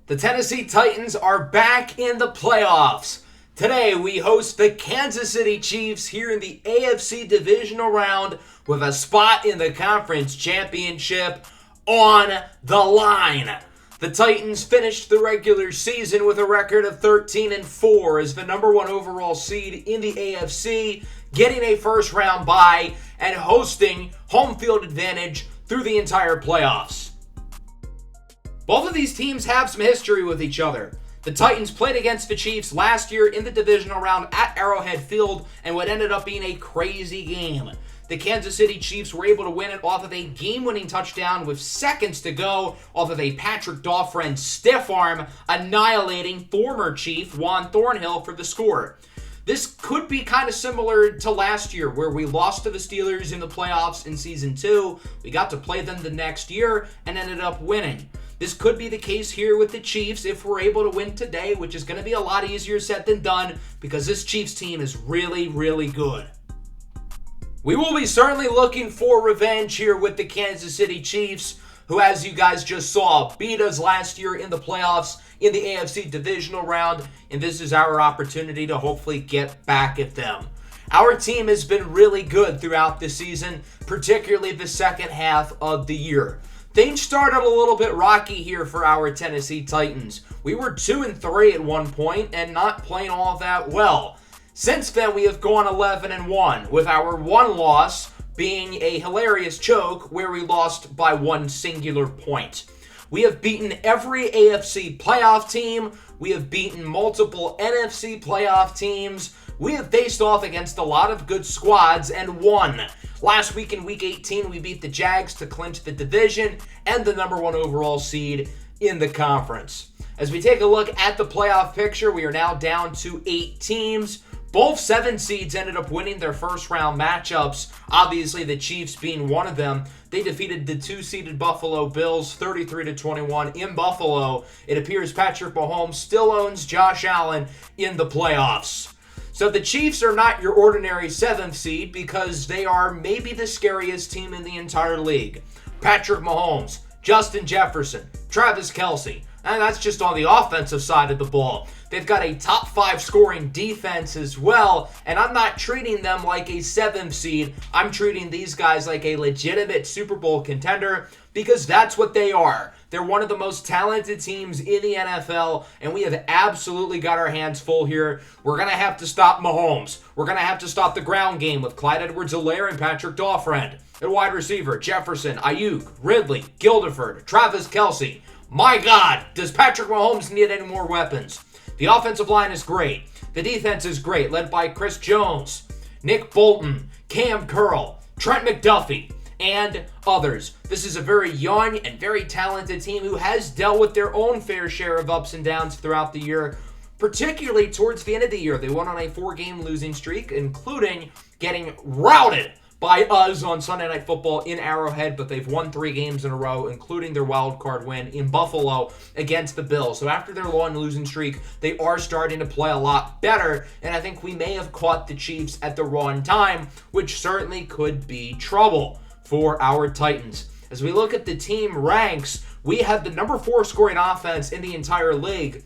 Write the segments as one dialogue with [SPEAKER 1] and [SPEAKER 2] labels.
[SPEAKER 1] The Tennessee Titans are back in the playoffs. Today we host the Kansas City Chiefs here in the AFC divisional round with a spot in the conference championship on the line. The Titans finished the regular season with a record of 13-4 as the number one overall seed in the AFC, getting a first round bye and hosting home field advantage through the entire playoffs. Both of these teams have some history with each other. The Titans played against the Chiefs last year in the divisional round at Arrowhead Field and what ended up being a crazy game. The Kansas City Chiefs were able to win it off of a game-winning touchdown with seconds to go off of a Patrick Dahlfriend stiff arm, annihilating former Chief Juan Thornhill for the score. This could be kind of similar to last year where we lost to the Steelers in the playoffs in Season 2. We got to play them the next year and ended up winning. This could be the case here with the Chiefs if we're able to win today, which is going to be a lot easier said than done because this Chiefs team is really, really good. We will be certainly looking for revenge here with the Kansas City Chiefs, who, as you guys just saw, beat us last year in the playoffs in the AFC divisional round, and this is our opportunity to hopefully get back at them. Our team has been really good throughout the season, particularly the second half of the year. Things started a little bit rocky here for our Tennessee Titans. We were 2-3 at one point and not playing all that well. Since then, we have gone 11-1, with our one loss being a hilarious choke where we lost by one singular point. We have beaten every AFC playoff team. We have beaten multiple NFC playoff teams. We have faced off against a lot of good squads and won. Last week in Week 18, we beat the Jags to clinch the division and the number one overall seed in the conference. As we take a look at the playoff picture, we are now down to 8 teams. Both 7 seeds ended up winning their first round matchups. Obviously, the Chiefs being one of them. They defeated the 2-seeded Buffalo Bills 33-21 in Buffalo. It appears Patrick Mahomes still owns Josh Allen in the playoffs. So the Chiefs are not your ordinary 7th seed because they are maybe the scariest team in the entire league. Patrick Mahomes, Justin Jefferson, Travis Kelce, and that's just on the offensive side of the ball. They've got a top 5 scoring defense as well, and I'm not treating them like a 7th seed. I'm treating these guys like a legitimate Super Bowl contender because that's what they are. They're one of the most talented teams in the NFL, and we have absolutely got our hands full here. We're going to have to stop Mahomes. We're going to have to stop the ground game with Clyde Edwards-Helaire and Patrick Dahlfriend. At wide receiver, Jefferson, Ayuk, Ridley, Gildeford, Travis Kelce. My God, does Patrick Mahomes need any more weapons? The offensive line is great. The defense is great, led by Chris Jones, Nick Bolton, Cam Curl, Trent McDuffie, and others. This is a very young and very talented team who has dealt with their own fair share of ups and downs throughout the year, particularly towards the end of the year. They went on a 4-game losing streak, including getting routed by us on Sunday Night Football in Arrowhead, but they've won 3 games in a row, including their wild card win in Buffalo against the Bills. So after their long losing streak, they are starting to play a lot better, and I think we may have caught the Chiefs at the wrong time, which certainly could be trouble for our Titans. As we look at the team ranks, we have the number 4 scoring offense in the entire league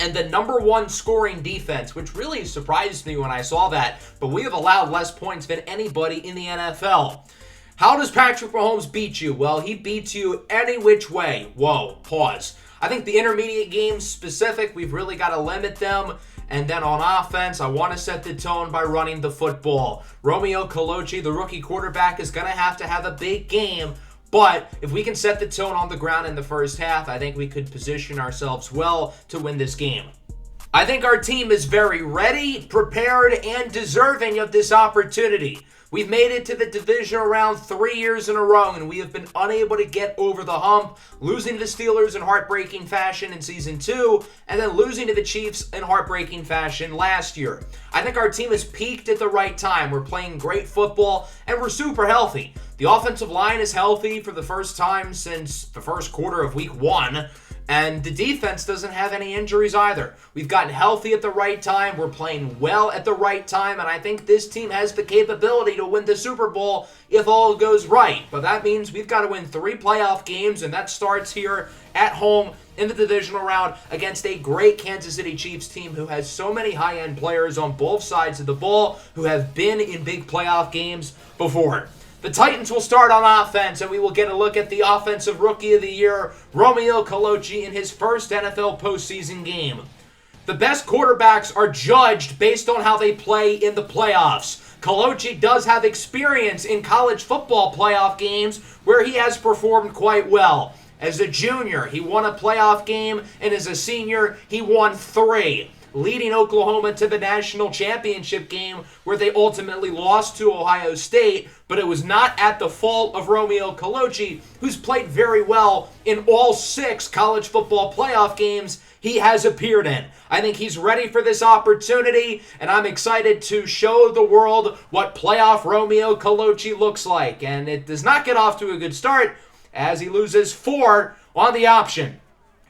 [SPEAKER 1] and the number 1 scoring defense, which really surprised me when I saw that, but we have allowed less points than anybody in the NFL. How does Patrick Mahomes beat you? Well, he beats you any which way. Whoa, pause. I think the intermediate games specific, we've really got to limit them. And then on offense, I want to set the tone by running the football. Romeo Colucci, the rookie quarterback, is going to have a big game. But if we can set the tone on the ground in the first half, I think we could position ourselves well to win this game. I think our team is very ready, prepared, and deserving of this opportunity. We've made it to the divisional round 3 years in a row, and we have been unable to get over the hump, losing to the Steelers in heartbreaking fashion in Season 2, and then losing to the Chiefs in heartbreaking fashion last year. I think our team has peaked at the right time. We're playing great football, and we're super healthy. The offensive line is healthy for the first time since the first quarter of Week 1. And the defense doesn't have any injuries either. We've gotten healthy at the right time. We're playing well at the right time. And I think this team has the capability to win the Super Bowl if all goes right. But that means we've got to win 3 playoff games, and that starts here at home in the divisional round against a great Kansas City Chiefs team who has so many high-end players on both sides of the ball who have been in big playoff games before. The Titans will start on offense, and we will get a look at the Offensive Rookie of the Year, Romeo Colucci, in his first NFL postseason game. The best quarterbacks are judged based on how they play in the playoffs. Colucci does have experience in college football playoff games where he has performed quite well. As a junior, he won a playoff game, and as a senior, he won 3. Leading Oklahoma to the national championship game where they ultimately lost to Ohio State, but it was not at the fault of Romeo Colucci, who's played very well in all 6 college football playoff games he has appeared in. I think he's ready for this opportunity, and I'm excited to show the world what playoff Romeo Colucci looks like. And it does not get off to a good start as he loses 4 on the option.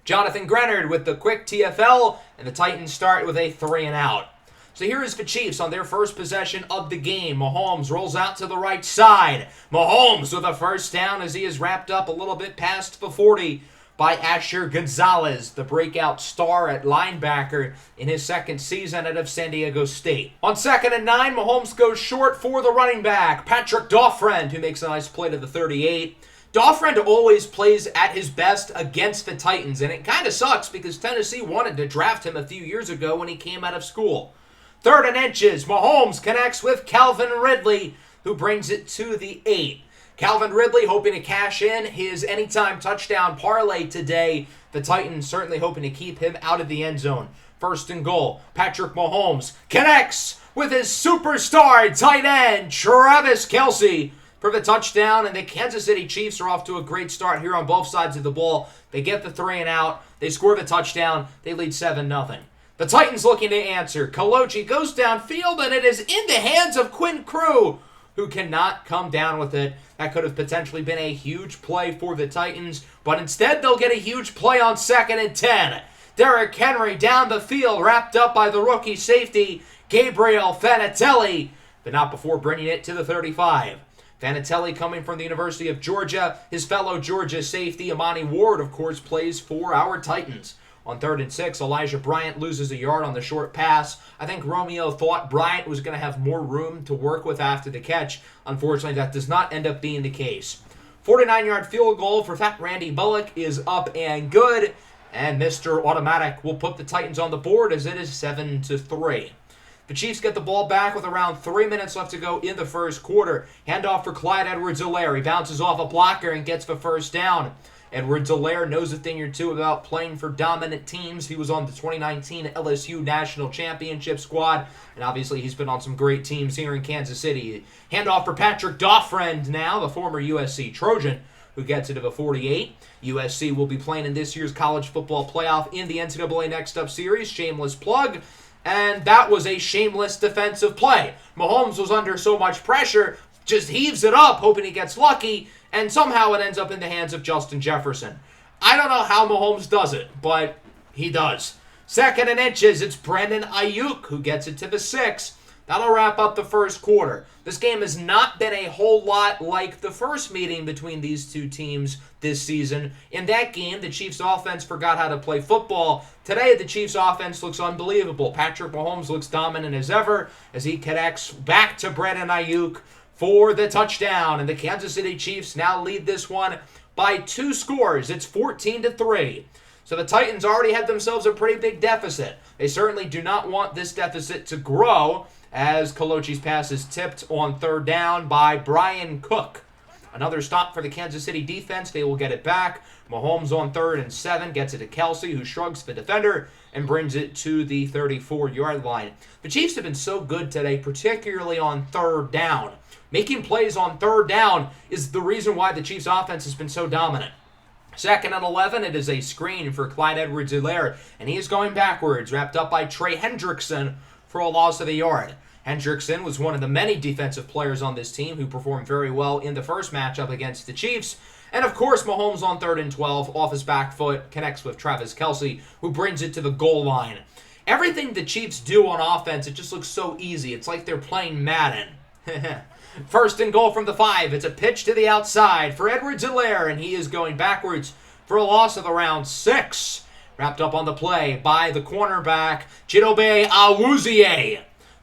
[SPEAKER 1] Jonathan Grenard with the quick TFL, and the Titans start with a 3-and-out. So here is the Chiefs on their first possession of the game. Mahomes rolls out to the right side. Mahomes with a first down as he is wrapped up a little bit past the 40 by Asher Gonzalez, the breakout star at linebacker in his second season out of San Diego State. On 2nd and 9, Mahomes goes short for the running back, Patrick Daufriend, who makes a nice play to the 38. Daufriend always plays at his best against the Titans, and it kind of sucks because Tennessee wanted to draft him a few years ago when he came out of school. 3rd and inches, Mahomes connects with Calvin Ridley, who brings it to the 8. Calvin Ridley hoping to cash in his anytime touchdown parlay today. The Titans certainly hoping to keep him out of the end zone. 1st and goal, Patrick Mahomes connects with his superstar tight end, Travis Kelce, for the touchdown, and the Kansas City Chiefs are off to a great start here on both sides of the ball. They get the 3-and-out. They score the touchdown. They lead 7-0. The Titans looking to answer. Colucci goes downfield, and it is in the hands of Quinn Crew, who cannot come down with it. That could have potentially been a huge play for the Titans, but instead they'll get a huge play on 2nd and 10. Derrick Henry down the field, wrapped up by the rookie safety, Gabriel Fanatelli, but not before bringing it to the 35. Fanatelli coming from the University of Georgia. His fellow Georgia safety, Amani Ward, of course, plays for our Titans. On 3rd and 6, Elijah Bryant loses a yard on the short pass. I think Romeo thought Bryant was going to have more room to work with after the catch. Unfortunately, that does not end up being the case. 49-yard field goal for Fat Randy Bullock is up and good. And Mr. Automatic will put the Titans on the board as it is 7-3. The Chiefs get the ball back with around 3 minutes left to go in the first quarter. Handoff for Clyde Edwards-Helaire. He bounces off a blocker and gets the first down. Edwards-Helaire knows a thing or two about playing for dominant teams. He was on the 2019 LSU National Championship squad, and obviously he's been on some great teams here in Kansas City. Handoff for Patrick Daufriend now, the former USC Trojan, who gets it to the 48. USC will be playing in this year's college football playoff in the NCAA Next Up series. Shameless plug. And that was a shameless defensive play. Mahomes was under so much pressure, just heaves it up, hoping he gets lucky, and somehow it ends up in the hands of Justin Jefferson. I don't know how Mahomes does it, but he does. 2nd and inches, it's Brandon Ayuk who gets it to the 6. That'll wrap up the first quarter. This game has not been a whole lot like the first meeting between these two teams this season. In that game, the Chiefs' offense forgot how to play football. Today, the Chiefs' offense looks unbelievable. Patrick Mahomes looks dominant as ever as he connects back to Brandon Ayuk for the touchdown. And the Kansas City Chiefs now lead this one by 2 scores. It's 14-3. So the Titans already had themselves a pretty big deficit. They certainly do not want this deficit to grow, as Colucci's pass is tipped on 3rd down by Brian Cook. Another stop for the Kansas City defense. They will get it back. Mahomes on 3rd and 7 gets it to Kelce, who shrugs the defender and brings it to the 34-yard line. The Chiefs have been so good today, particularly on 3rd down. Making plays on 3rd down is the reason why the Chiefs' offense has been so dominant. 2nd and 11, it is a screen for Clyde Edwards-Helaire, and he is going backwards, wrapped up by Trey Hendrickson for a loss of a yard. Hendrickson was one of the many defensive players on this team who performed very well in the first matchup against the Chiefs, And of course, Mahomes on 3rd and 12, off his back foot, connects with Travis Kelce, who brings it to the goal line. Everything the Chiefs do on offense, it just looks so easy. It's like they're playing Madden. 1st and goal from the 5. It's a pitch to the outside for Edwards-Helaire, and he is going backwards for a loss of around 6. Wrapped up on the play by the cornerback, Chidobe Awuzie.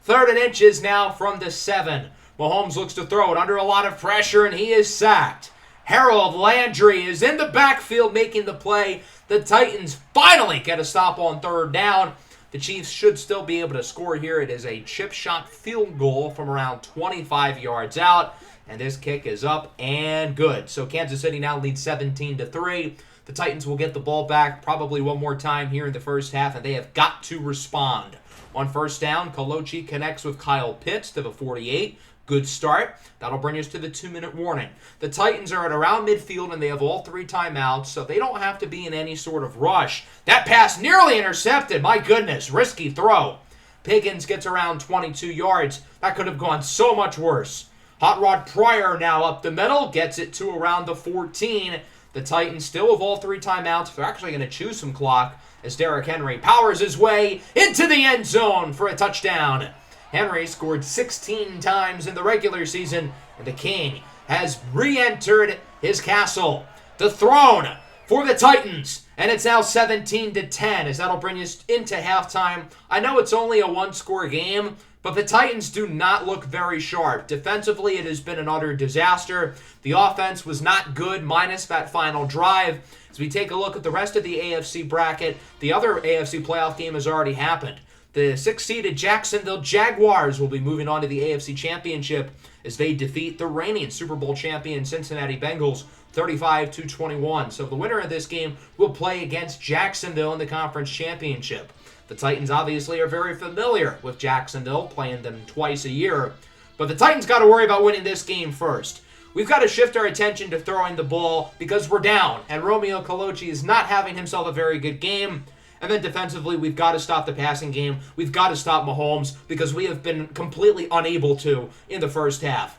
[SPEAKER 1] 3rd and inches now from the 7. Mahomes looks to throw it under a lot of pressure, and he is sacked. Harold Landry is in the backfield making the play. The Titans finally get a stop on 3rd down. The Chiefs should still be able to score here. It is a chip shot field goal from around 25 yards out, and this kick is up and good. So Kansas City now leads 17-3. The Titans will get the ball back probably one more time here in the first half, and they have got to respond. On 1st down, Kolochi connects with Kyle Pitts to the 48. Good start. That'll bring us to the 2-minute warning. The Titans are at around midfield, and they have all 3 timeouts, so they don't have to be in any sort of rush. That pass nearly intercepted. My goodness, risky throw. Pickens gets around 22 yards. That could have gone so much worse. Hot Rod Pryor now up the middle, gets it to around the 14. The Titans still have all 3 timeouts. They're actually going to choose some clock as Derrick Henry powers his way into the end zone for a touchdown. Henry scored 16 times in the regular season, and the King has re-entered his castle. The throne for the Titans, and it's now 17-10 as that'll bring us into halftime. I know it's only a 1-score game, but the Titans do not look very sharp. Defensively, it has been an utter disaster. The offense was not good, minus that final drive. As we take a look at the rest of the AFC bracket, the other AFC playoff game has already happened. The 6-seeded Jacksonville Jaguars will be moving on to the AFC Championship as they defeat the reigning Super Bowl champion Cincinnati Bengals 35-21. So the winner of this game will play against Jacksonville in the Conference Championship. The Titans obviously are very familiar with Jacksonville, playing them twice a year. But the Titans got to worry about winning this game first. We've got to shift our attention to throwing the ball because we're down, and Romeo Kolochi is not having himself a very good game. And then defensively, we've got to stop the passing game. We've got to stop Mahomes because we have been completely unable to in the first half.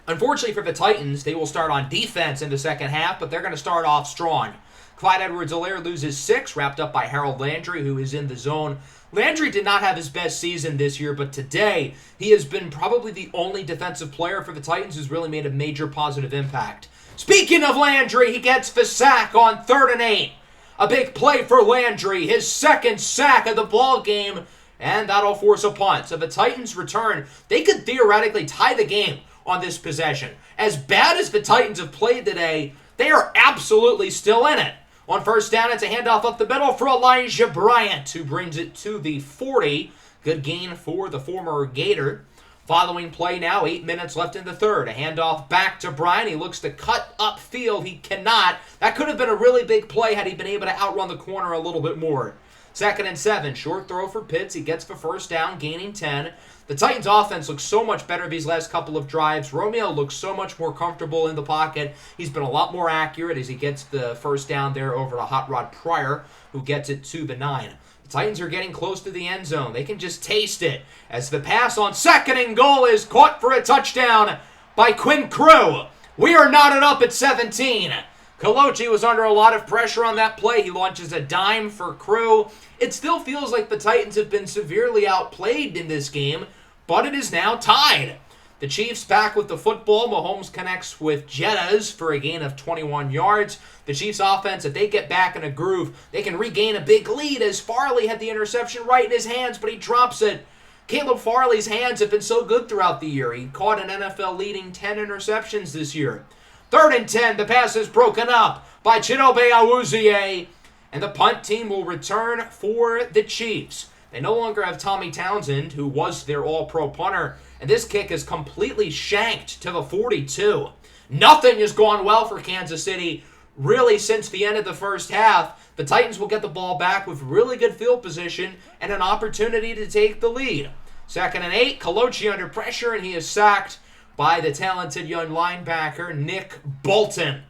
[SPEAKER 1] Unfortunately for the Titans, they will start on defense in the second half, but they're going to start off strong. Clyde Edwards-Helaire loses 6, wrapped up by Harold Landry, who is in the zone. Landry did not have his best season this year, but today he has been probably the only defensive player for the Titans who's really made a major positive impact. Speaking of Landry, he gets the sack on 3rd and 8. A big play for Landry, his 2nd sack of the ball game, and that'll force a punt. So the Titans return. They could theoretically tie the game on this possession. As bad as the Titans have played today, they are absolutely still in it. On 1st down, it's a handoff up the middle for Elijah Bryant, who brings it to the 40. Good gain for the former Gator. Following play now, 8 minutes left in the 3rd. A handoff back to Bryant. He looks to cut upfield. He cannot. That could have been a really big play had he been able to outrun the corner a little bit more. 2nd and 7. Short throw for Pitts. He gets the 1st down, gaining 10. The Titans' offense looks so much better these last couple of drives. Romeo looks so much more comfortable in the pocket. He's been a lot more accurate as he gets the 1st down there over to Hot Rod Pryor, who gets it to the 9. The Titans are getting close to the end zone. They can just taste it as the pass on 2nd and goal is caught for a touchdown by Quinn Crew. We are knotted up at 17. Kolochi was under a lot of pressure on that play. He launches a dime for Crew. It still feels like the Titans have been severely outplayed in this game, but it is now tied. The Chiefs back with the football. Mahomes connects with Jettas for a gain of 21 yards. The Chiefs offense, if they get back in a groove, they can regain a big lead as Farley had the interception right in his hands, but he drops it. Caleb Farley's hands have been so good throughout the year. He caught an NFL-leading 10 interceptions this year. 3rd and 10, the pass is broken up by Chidobe Awuzie, and the punt team will return for the Chiefs. They no longer have Tommy Townsend, who was their all-pro punter, and this kick is completely shanked to the 42. Nothing has gone well for Kansas City, really, since the end of the first half. The Titans will get the ball back with really good field position and an opportunity to take the lead. 2nd and 8, Kolochi under pressure, and he is sacked by the talented young linebacker, Nick Bolton.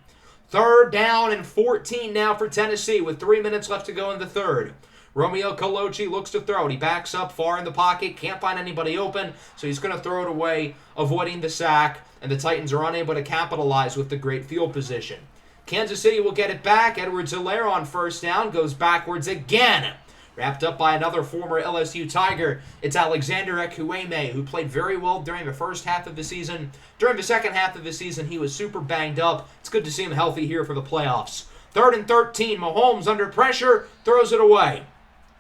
[SPEAKER 1] 3rd down and 14 now for Tennessee with 3 minutes left to go in the 3rd. Romeo Kolochi looks to throw it. He backs up far in the pocket, can't find anybody open, so he's going to throw it away, avoiding the sack, and the Titans are unable to capitalize with the great field position. Kansas City will get it back. Edwards-Helaire on first down goes backwards again. Wrapped up by another former LSU Tiger. It's Alexander Ekwueme, who played very well during the first half of the season. During the second half of the season, he was super banged up. It's good to see him healthy here for the playoffs. 3rd and 13. Mahomes under pressure, throws it away.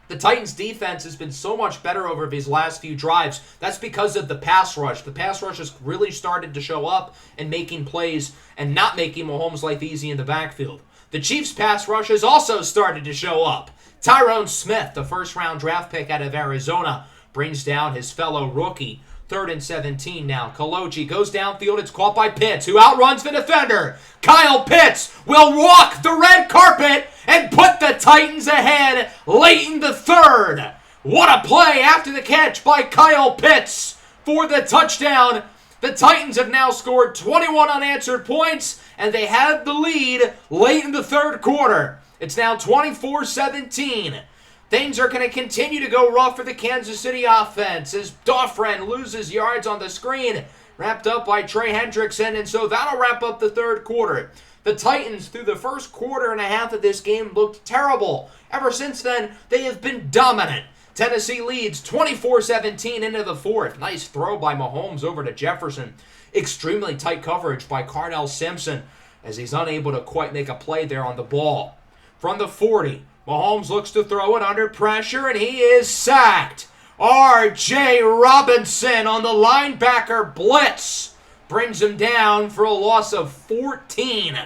[SPEAKER 1] The Titans' defense has been so much better over these last few drives. That's because of the pass rush. The pass rush has really started to show up and making plays and not making Mahomes' life easy in the backfield. The Chiefs' pass rush has also started to show up. Tyrone Smith, the first-round draft pick out of Arizona, brings down his fellow rookie. 3rd and 17 now. Kalochi goes downfield. It's caught by Pitts, who outruns the defender. Kyle Pitts will walk the red carpet and put the Titans ahead late in the 3rd. What a play after the catch by Kyle Pitts for the touchdown. The Titans have now scored 21 unanswered points, and they have the lead late in the 3rd quarter. It's now 24-17. Things are going to continue to go rough for the Kansas City offense as Dauphren loses yards on the screen, wrapped up by Trey Hendrickson, and so that'll wrap up the 3rd quarter. The Titans, through the first quarter and a half of this game, looked terrible. Ever since then, they have been dominant. Tennessee leads 24-17 into the 4th. Nice throw by Mahomes over to Jefferson. Extremely tight coverage by Cardell Simpson as he's unable to quite make a play there on the ball. From the 40, Mahomes looks to throw it under pressure, and he is sacked. R.J. Robinson on the linebacker blitz brings him down for a loss of 14.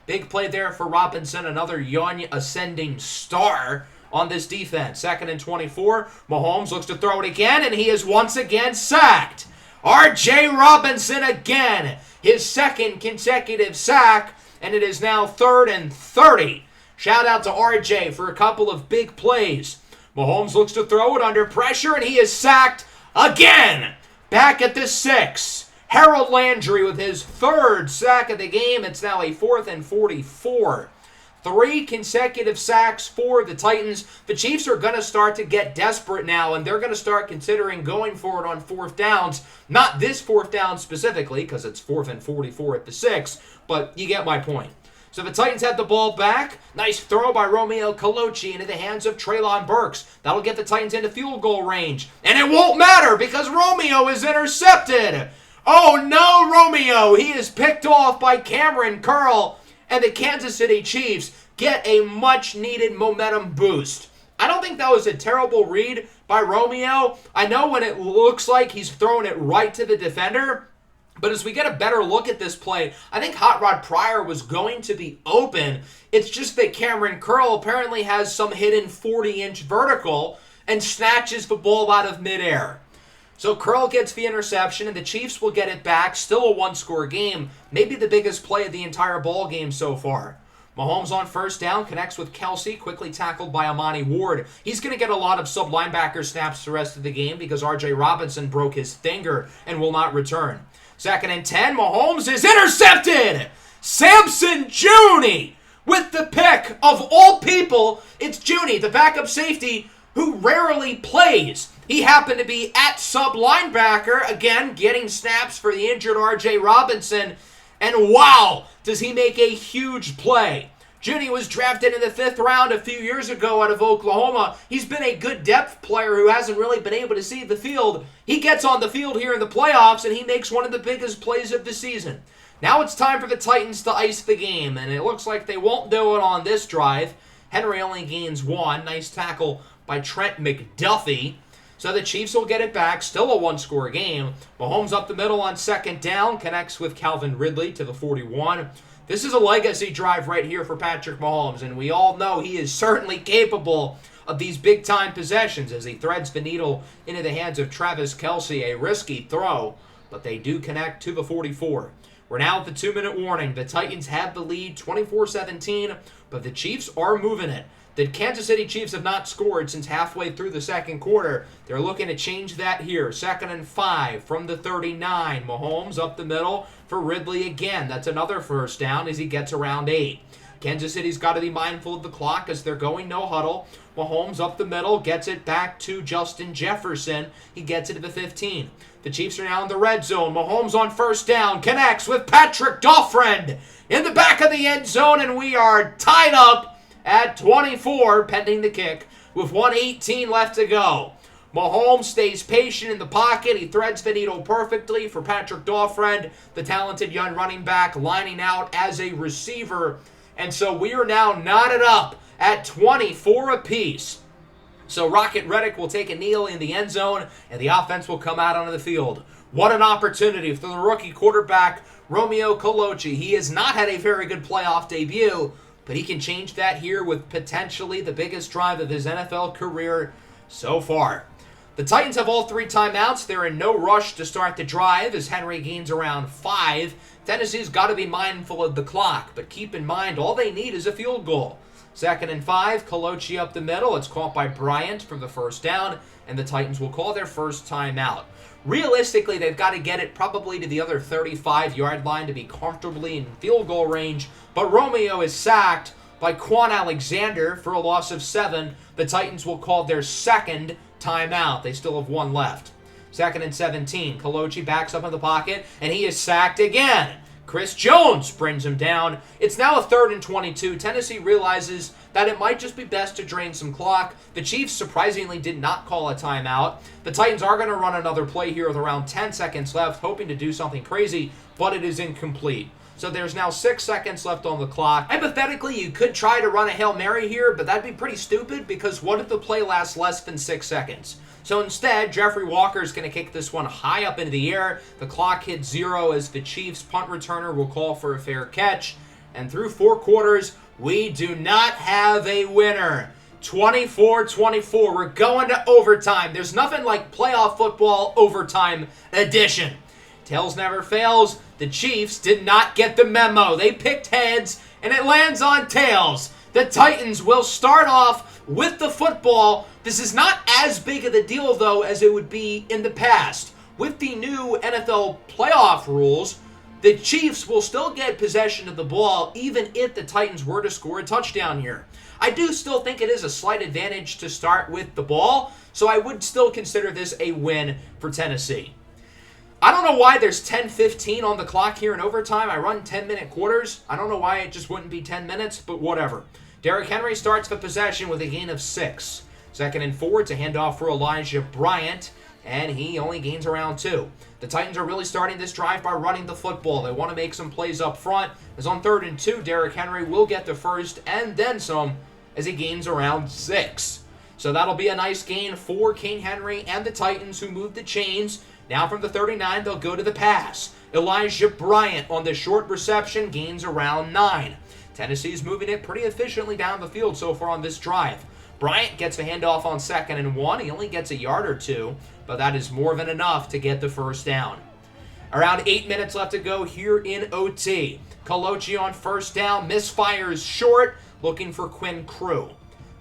[SPEAKER 1] Big play there for Robinson, another young ascending star on this defense. 2nd and 24, Mahomes looks to throw it again, and he is once again sacked. R.J. Robinson again, his 2nd consecutive sack, and it is now 3rd and 30. Shout out to RJ for a couple of big plays. Mahomes looks to throw it under pressure, and he is sacked again. Back at the 6. Harold Landry with his 3rd sack of the game. It's now a 4th and 44. 3 consecutive sacks for the Titans. The Chiefs are going to start to get desperate now, and they're going to start considering going for it on 4th downs. Not this 4th down specifically, because it's 4th and 44 at the 6, but you get my point. So the Titans have the ball back. Nice throw by Romeo Kalochi into the hands of Treylon Burks. That'll get the Titans into field goal range. And it won't matter because Romeo is intercepted. Oh no, Romeo! He is picked off by Cameron Curl. And the Kansas City Chiefs get a much-needed momentum boost. I don't think that was a terrible read by Romeo. I know when it looks like he's throwing it right to the defender, but as we get a better look at this play, I think Hot Rod Pryor was going to be open. It's just that Cameron Curl apparently has some hidden 40-inch vertical and snatches the ball out of midair. So Curl gets the interception, and the Chiefs will get it back. Still a one-score game. Maybe the biggest play of the entire ball game so far. Mahomes on first down, connects with Kelsey, quickly tackled by Amani Ward. He's going to get a lot of sub-linebacker snaps the rest of the game because R.J. Robinson broke his finger and will not return. 2nd and 10, Mahomes is intercepted! Samson Jeuny with the pick of all people. It's Jeuny, the backup safety, who rarely plays. He happened to be at sub-linebacker, again, getting snaps for the injured R.J. Robinson. And wow, does he make a huge play. Jeuny was drafted in the 5th round a few years ago out of Oklahoma. He's been a good depth player who hasn't really been able to see the field. He gets on the field here in the playoffs, and he makes one of the biggest plays of the season. Now it's time for the Titans to ice the game, and it looks like they won't do it on this drive. Henry only gains 1. Nice tackle by Trent McDuffie. So the Chiefs will get it back. Still a one-score game. Mahomes up the middle on 2nd down. Connects with Calvin Ridley to the 41. This is a legacy drive right here for Patrick Mahomes, and we all know he is certainly capable of these big-time possessions as he threads the needle into the hands of Travis Kelce. A risky throw, but they do connect to the 44. We're now at the 2-minute warning. The Titans have the lead 24-17, but the Chiefs are moving it. The Kansas City Chiefs have not scored since halfway through the 2nd quarter. They're looking to change that here. 2nd and 5 from the 39. Mahomes up the middle for Ridley again. That's another first down as he gets around 8. Kansas City's got to be mindful of the clock as they're going no huddle. Mahomes up the middle, gets it back to Justin Jefferson. He gets it to the 15. The Chiefs are now in the red zone. Mahomes on first down, connects with Patrick Dahlfriend in the back of the end zone, and we are tied up at 24, pending the kick, with 1:18 left to go. Mahomes stays patient in the pocket. He threads the needle perfectly for Patrick Dahlfriend, the talented young running back, lining out as a receiver. And so we are now knotted up at 24 apiece. So Rocket Reddick will take a kneel in the end zone, and the offense will come out onto the field. What an opportunity for the rookie quarterback, Romeo Coloci. He has not had a very good playoff debut, but he can change that here with potentially the biggest drive of his NFL career so far. The Titans have all 3 timeouts. They're in no rush to start the drive as Henry gains around 5. Tennessee's got to be mindful of the clock, but keep in mind all they need is a field goal. 2nd and 5, Coloci up the middle. It's caught by Bryant for the first down, and the Titans will call their first timeout. Realistically, they've got to get it probably to the other 35-yard line to be comfortably in field goal range, but Romeo is sacked by Quan Alexander for a loss of 7. The Titans will call their second timeout. They still have 1 left. 2nd and 17. Coloci backs up in the pocket, and he is sacked again. Chris Jones brings him down. It's now a 3rd and 22. Tennessee realizes that it might just be best to drain some clock. The Chiefs surprisingly did not call a timeout. The Titans are going to run another play here with around 10 seconds left, hoping to do something crazy, but it is incomplete. So there's now 6 seconds left on the clock. Hypothetically, you could try to run a Hail Mary here, but that'd be pretty stupid because what if the play lasts less than 6 seconds? So instead, Jeffrey Walker is going to kick this one high up into the air. The clock hits 0 as the Chiefs punt returner will call for a fair catch. And through 4 quarters, we do not have a winner. 24-24. We're going to overtime. There's nothing like playoff football overtime edition. Tails never fails. The Chiefs did not get the memo. They picked heads, and it lands on tails. The Titans will start off with the football. This is not as big of a deal, though, as it would be in the past. With the new NFL playoff rules, the Chiefs will still get possession of the ball, even if the Titans were to score a touchdown here. I do still think it is a slight advantage to start with the ball, so I would still consider this a win for Tennessee. I don't know why there's 10:15 on the clock here in overtime. I run 10-minute quarters. I don't know why it just wouldn't be 10 minutes, but whatever. Derrick Henry starts the possession with a gain of 6. 2nd and 4, it's a handoff for Elijah Bryant, and he only gains around 2. The Titans are really starting this drive by running the football. They want to make some plays up front. As on 3rd and 2, Derrick Henry will get the first and then some as he gains around 6. So that'll be a nice gain for King Henry and the Titans who move the chains. Now from the 39, they'll go to the pass. Elijah Bryant on the short reception gains around 9. Tennessee's moving it pretty efficiently down the field so far on this drive. Bryant gets a handoff on 2nd and 1. He only gets a yard or 2, but that is more than enough to get the first down. Around 8 minutes left to go here in OT. Coloci on first down, misfires short, looking for Quinn Crew.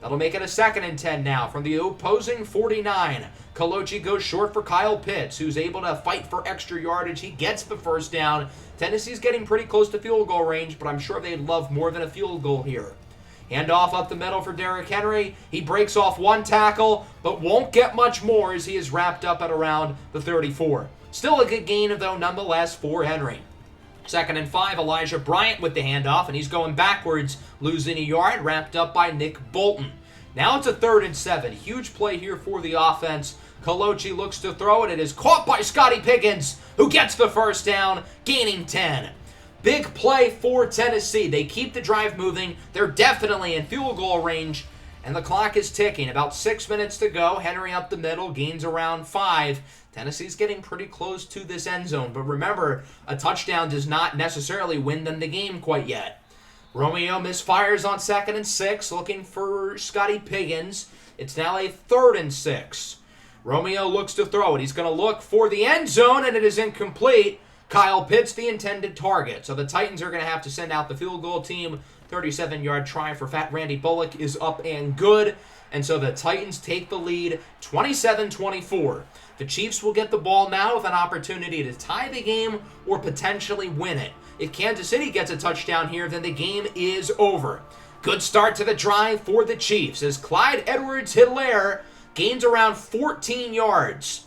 [SPEAKER 1] That'll make it a 2nd and 10 now from the opposing 49. Coloci goes short for Kyle Pitts, who's able to fight for extra yardage. He gets the first down. Tennessee's getting pretty close to field goal range, but I'm sure they'd love more than a field goal here. Handoff up the middle for Derrick Henry. He breaks off 1 tackle, but won't get much more as he is wrapped up at around the 34. Still a good gain, though, nonetheless, for Henry. 2nd and 5, Elijah Bryant with the handoff, and he's going backwards, losing a yard, wrapped up by Nick Bolton. Now it's a 3rd and 7. Huge play here for the offense. Coloci looks to throw it. It is caught by Scotty Pickens, who gets the first down, gaining 10. Big play for Tennessee. They keep the drive moving. They're definitely in field goal range, and the clock is ticking. About 6 minutes to go. Henry up the middle, gains around 5. Tennessee's getting pretty close to this end zone, but remember, a touchdown does not necessarily win them the game quite yet. Romeo misfires on 2nd and 6, looking for Scotty Pickens. It's now a 3rd and 6. Romeo looks to throw it. He's going to look for the end zone, and it is incomplete. Kyle Pitts, the intended target. So the Titans are going to have to send out the field goal team. 37-yard try for Fat Randy Bullock is up and good. And so the Titans take the lead 27-24. The Chiefs will get the ball now with an opportunity to tie the game or potentially win it. If Kansas City gets a touchdown here, then the game is over. Good start to the drive for the Chiefs as Clyde Edwards-Helaire gains around 14 yards.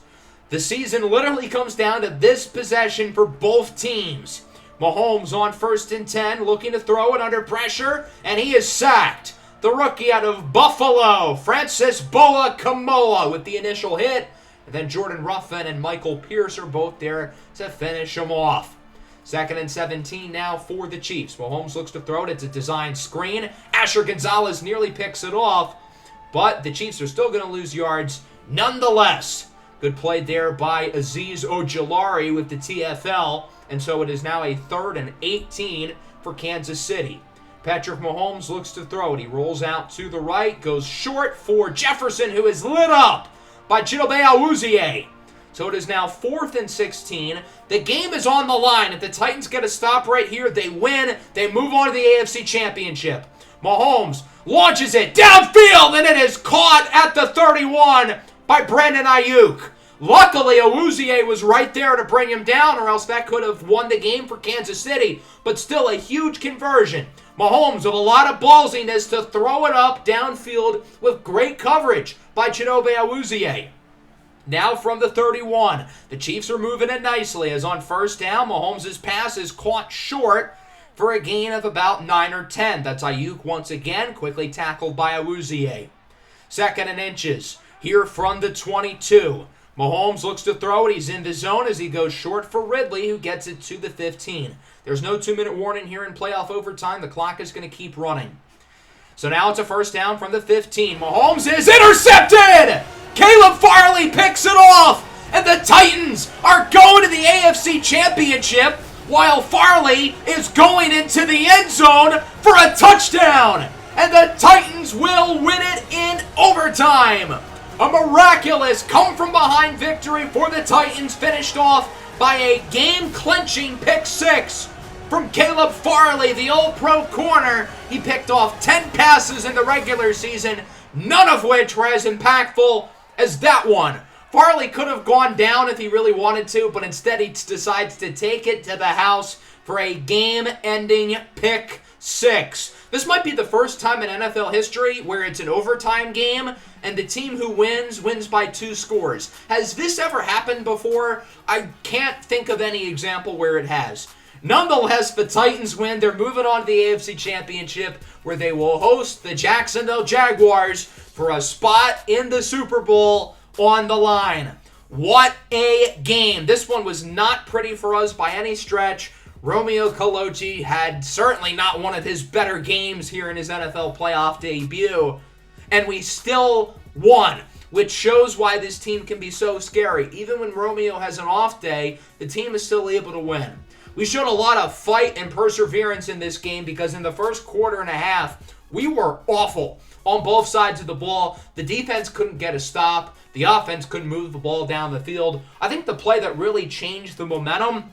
[SPEAKER 1] The season literally comes down to this possession for both teams. Mahomes on 1st and 10, looking to throw it under pressure, and he is sacked. The rookie out of Buffalo, Francis Boa Kamoa, with the initial hit. And then Jordan Ruffin and Michael Pierce are both there to finish him off. 2nd and 17 now for the Chiefs. Mahomes looks to throw it. It's a designed screen. Asher Gonzalez nearly picks it off, but the Chiefs are still going to lose yards nonetheless. Good play there by Azeez Ojulari with the TFL, and so it is now a 3rd and 18 for Kansas City. Patrick Mahomes looks to throw it. He rolls out to the right, goes short for Jefferson, who is lit up by Chidobe Awuzie. So it is now 4th and 16. The game is on the line. If the Titans get a stop right here, they win. They move on to the AFC Championship. Mahomes launches it downfield, and it is caught at the 31 by Brandon Ayuk. Luckily, Awuzie was right there to bring him down, or else that could have won the game for Kansas City. But still a huge conversion. Mahomes with a lot of ballsiness to throw it up downfield with great coverage by Chidobe Awuzie. Now from the 31, the Chiefs are moving it nicely as on 1st down, Mahomes' pass is caught short for a gain of about 9 or 10. That's Ayuk once again, quickly tackled by Awuzie. 2nd and inches here from the 22. Mahomes looks to throw it. He's in the zone as he goes short for Ridley, who gets it to the 15. There's no 2-minute warning here in playoff overtime. The clock is going to keep running. So now it's a 1st down from the 15. Mahomes is intercepted! Caleb Farley picks it off, and the Titans are going to the AFC Championship while Farley is going into the end zone for a touchdown. And the Titans will win it in overtime. A miraculous come-from-behind victory for the Titans, finished off by a game-clinching pick 6 from Caleb Farley, the All-Pro corner. He picked off 10 passes in the regular season, none of which were as impactful as that one. Farley could have gone down if he really wanted to, but instead he decides to take it to the house for a game-ending pick 6. This might be the first time in NFL history where it's an overtime game and the team who wins by 2 scores. Has this ever happened before? I can't think of any example where it has. Nonetheless, the Titans win. They're moving on to the AFC Championship, where they will host the Jacksonville Jaguars for a spot in the Super Bowl on the line. What a game. This one was not pretty for us by any stretch. Romeo Colucci had certainly not one of his better games here in his NFL playoff debut, and we still won, which shows why this team can be so scary. Even when Romeo has an off day, the team is still able to win. We showed a lot of fight and perseverance in this game because in the first quarter and a half, we were awful on both sides of the ball. The defense couldn't get a stop. The offense couldn't move the ball down the field. I think the play that really changed the momentum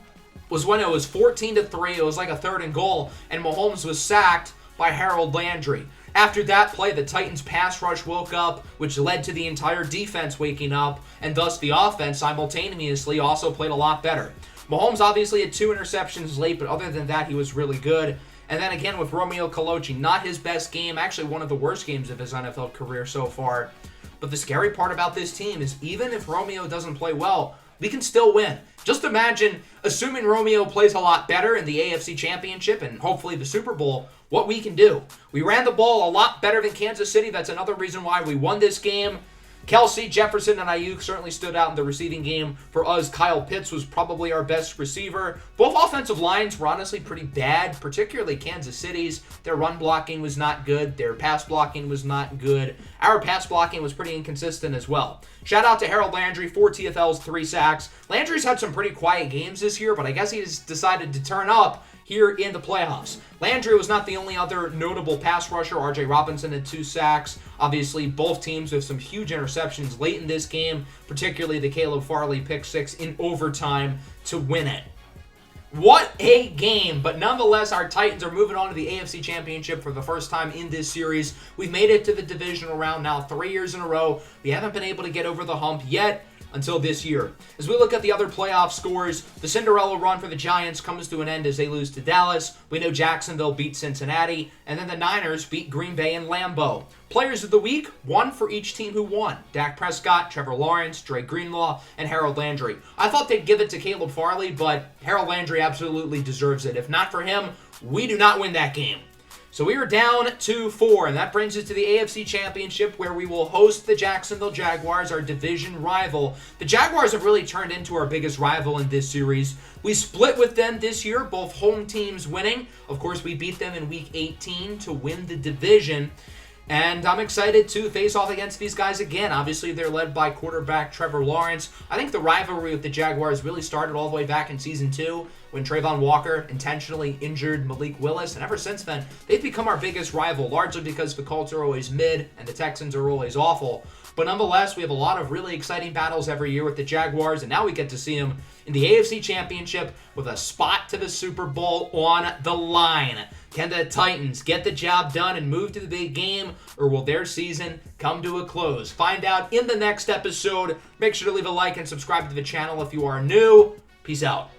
[SPEAKER 1] was when it was 14-3. It was like a 3rd and goal, and Mahomes was sacked by Harold Landry. After that play, the Titans' pass rush woke up, which led to the entire defense waking up, and thus the offense simultaneously also played a lot better. Mahomes obviously had 2 interceptions late, but other than that, he was really good. And then again with Romeo Colucci, not his best game, actually one of the worst games of his NFL career so far. But the scary part about this team is even if Romeo doesn't play well, we can still win. Just imagine, assuming Romeo plays a lot better in the AFC Championship and hopefully the Super Bowl, what we can do. We ran the ball a lot better than Kansas City. That's another reason why we won this game. Kelsey, Jefferson, and Ayuk certainly stood out in the receiving game. For us, Kyle Pitts was probably our best receiver. Both offensive lines were honestly pretty bad, particularly Kansas City's. Their run blocking was not good. Their pass blocking was not good. Our pass blocking was pretty inconsistent as well. Shout out to Harold Landry, 4 TFLs, 3 sacks. Landry's had some pretty quiet games this year, but I guess he's decided to turn up here in the playoffs. Landry was not the only other notable pass rusher. R.J. Robinson had 2 sacks. Obviously, both teams with some huge interceptions late in this game, particularly the Caleb Farley pick 6 in overtime to win it. What a game. But nonetheless, our Titans are moving on to the AFC Championship for the first time in this series. We've made it to the divisional round now 3 years in a row. We haven't been able to get over the hump yet until this year. As we look at the other playoff scores, the Cinderella run for the Giants comes to an end as they lose to Dallas. We know Jacksonville beat Cincinnati, and then the Niners beat Green Bay and Lambeau. Players of the week, one for each team who won. Dak Prescott, Trevor Lawrence, Dre Greenlaw, and Harold Landry. I thought they'd give it to Caleb Farley, but Harold Landry absolutely deserves it. If not for him, we do not win that game. So we are down 2-4, and that brings us to the AFC Championship, where we will host the Jacksonville Jaguars, our division rival. The Jaguars have really turned into our biggest rival in this series. We split with them this year, both home teams winning. Of course, we beat them in Week 18 to win the division. And I'm excited to face off against these guys again. Obviously, they're led by quarterback Trevor Lawrence. I think the rivalry with the Jaguars really started all the way back in Season 2 when Trayvon Walker intentionally injured Malik Willis. And ever since then, they've become our biggest rival, largely because the Colts are always mid and the Texans are always awful. But nonetheless, we have a lot of really exciting battles every year with the Jaguars, and now we get to see them in the AFC Championship with a spot to the Super Bowl on the line. Can the Titans get the job done and move to the big game, or will their season come to a close? Find out in the next episode. Make sure to leave a like and subscribe to the channel if you are new. Peace out.